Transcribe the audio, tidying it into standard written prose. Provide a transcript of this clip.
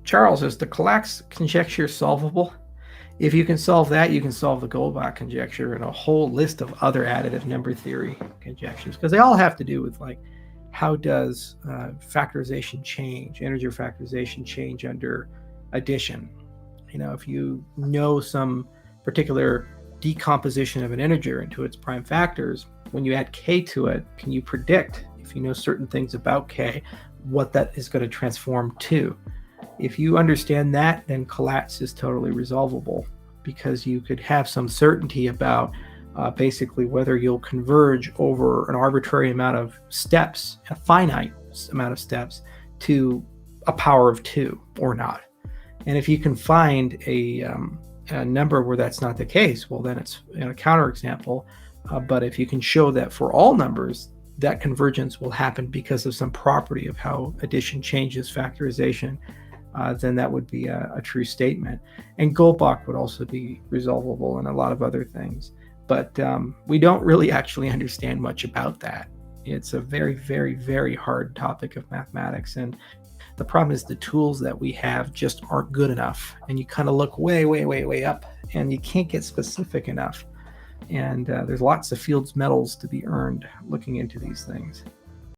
Charles, is the Collatz conjecture solvable? If you can solve that, you can solve the Goldbach conjecture and a whole list of other additive number theory conjectures, because they all have to do with, like, how does factorization change, integer factorization change under addition? If you know some particular decomposition of an integer into its prime factors, when you add k to it, can you predict, if you know certain things about k, what that is going to transform to? If you understand that, then Collatz is totally resolvable, because you could have some certainty about basically whether you'll converge over an arbitrary amount of steps, a finite amount of steps, to a power of 2 or not. And if you can find a number where that's not the case, well, then it's a counterexample. But if you can show that for all numbers, that convergence will happen because of some property of how addition changes factorization, then that would be a true statement. And Goldbach would also be resolvable and a lot of other things. But we don't really actually understand much about that. It's a very, very, very hard topic of mathematics. And the problem is the tools that we have just aren't good enough. And you kind of look way, way, way, way up, and you can't get specific enough. And there's lots of Fields medals to be earned looking into these things.